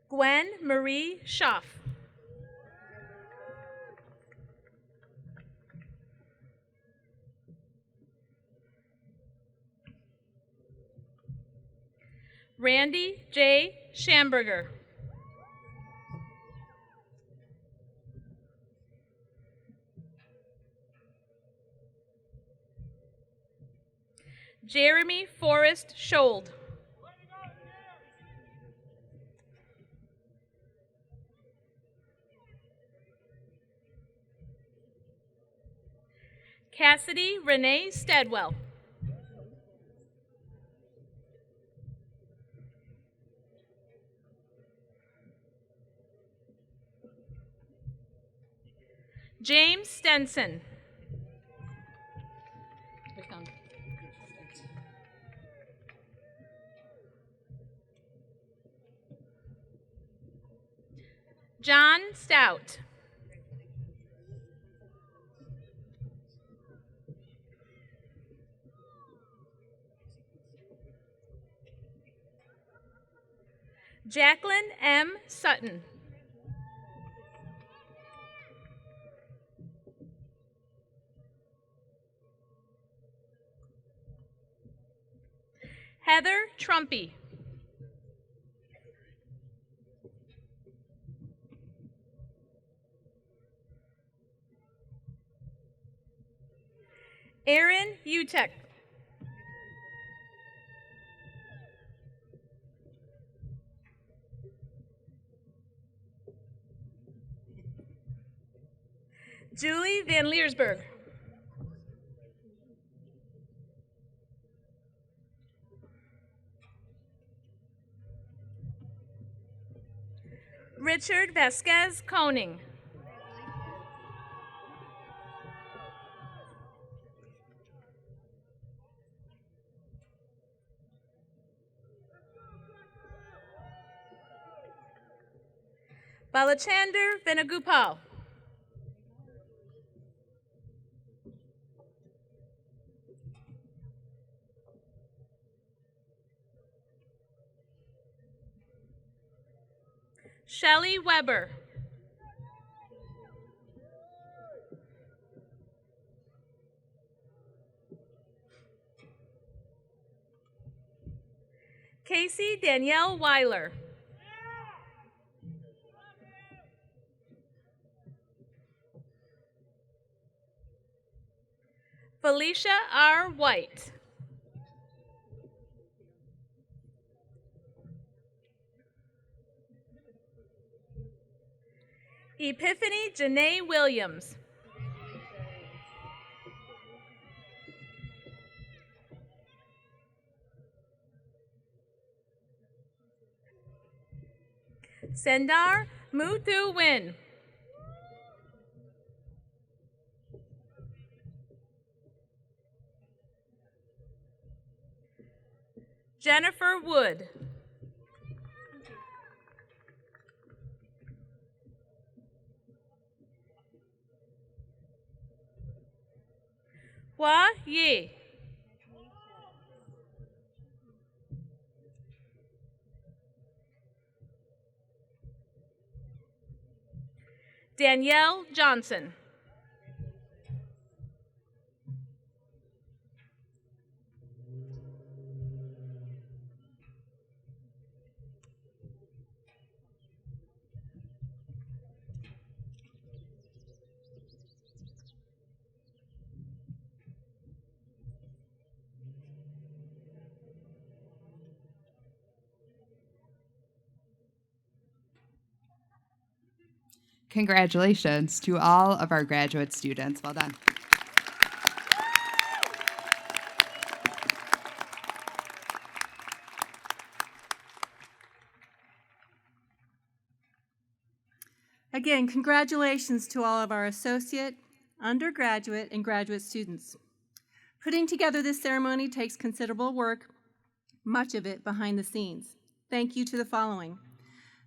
Gwen Marie Schaff. Randy J. Schamberger. Jeremy Forrest Schold. Cassidy Renee Steadwell. James Stenson. John Stout. Jacqueline M. Sutton. Heather Trumpy. Aaron Utek. Julie Van Leersburg. Richard Vasquez Koning. Balachander Venugopal. Shelley Weber. Casey Danielle Weiler. Felicia R. White. Epiphany Janae Williams. Sendar Muthu Win. Jennifer Wood. Hua Yi. Danielle Johnson. Congratulations to all of our graduate students. Well done. Again, congratulations to all of our associate, undergraduate, and graduate students. Putting together this ceremony takes considerable work, much of it behind the scenes. Thank you to the following: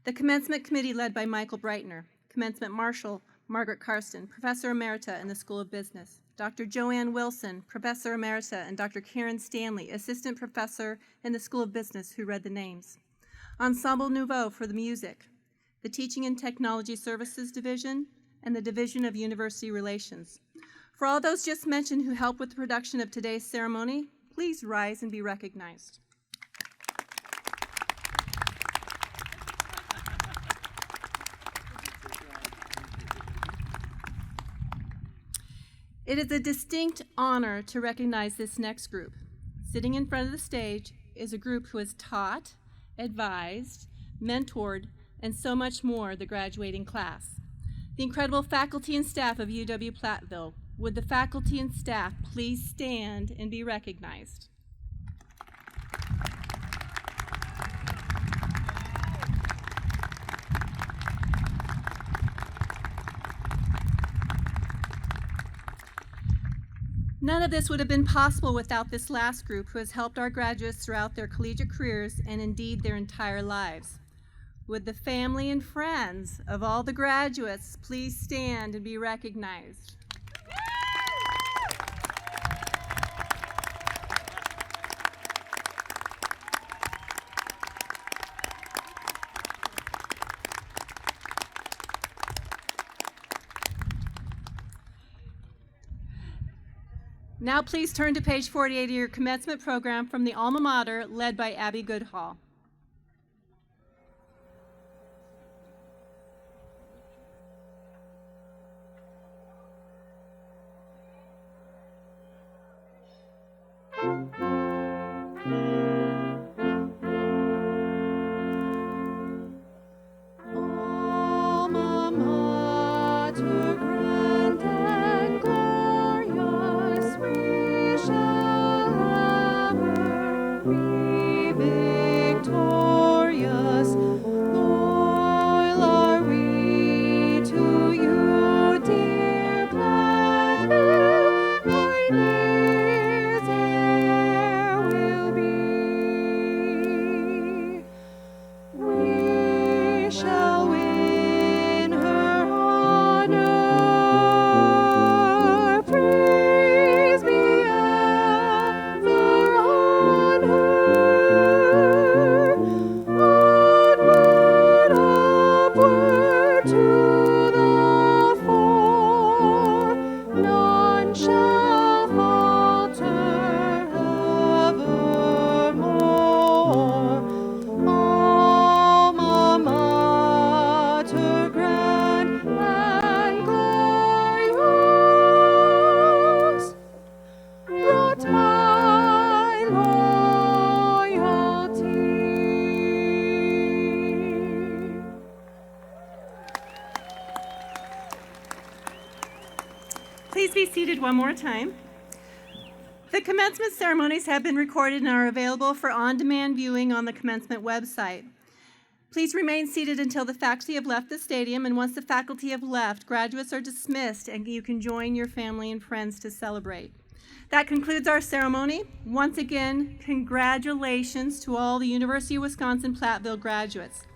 the Commencement Committee led by Michael Breitner, Commencement Marshal Margaret Karsten, Professor Emerita in the School of Business, Dr. Joanne Wilson, Professor Emerita, and Dr. Karen Stanley, Assistant Professor in the School of Business, who read the names. Ensemble Nouveau for the music, the Teaching and Technology Services Division, and the Division of University Relations. For all those just mentioned who helped with the production of today's ceremony, please rise and be recognized. It is a distinct honor to recognize this next group. Sitting in front of the stage is a group who has taught, advised, mentored, and so much more the graduating class. The incredible faculty and staff of UW-Platteville Would the faculty and staff please stand and be recognized? None of this would have been possible without this last group who has helped our graduates throughout their collegiate careers and indeed their entire lives. Would the family and friends of all the graduates please stand and be recognized? Now please turn to page 48 of your commencement program from the alma mater led by Abby Goodhall. Alma mater grand and glorious, we shall ever be victorious. Loyal are we to you, dear Platteville, thy days there will be. We shall win her honor. Praise be ever on her. Onward, upward to the fore. None shall falter evermore. Alma mater grand and glorious, wrought by loyalty. Please be seated one more time. The commencement ceremonies have been recorded and are available for on-demand viewing on the commencement website. Please remain seated until the faculty have left the stadium, and once the faculty have left, graduates are dismissed and you can join your family and friends to celebrate. That concludes our ceremony. Once again, congratulations to all the University of Wisconsin-Platteville graduates.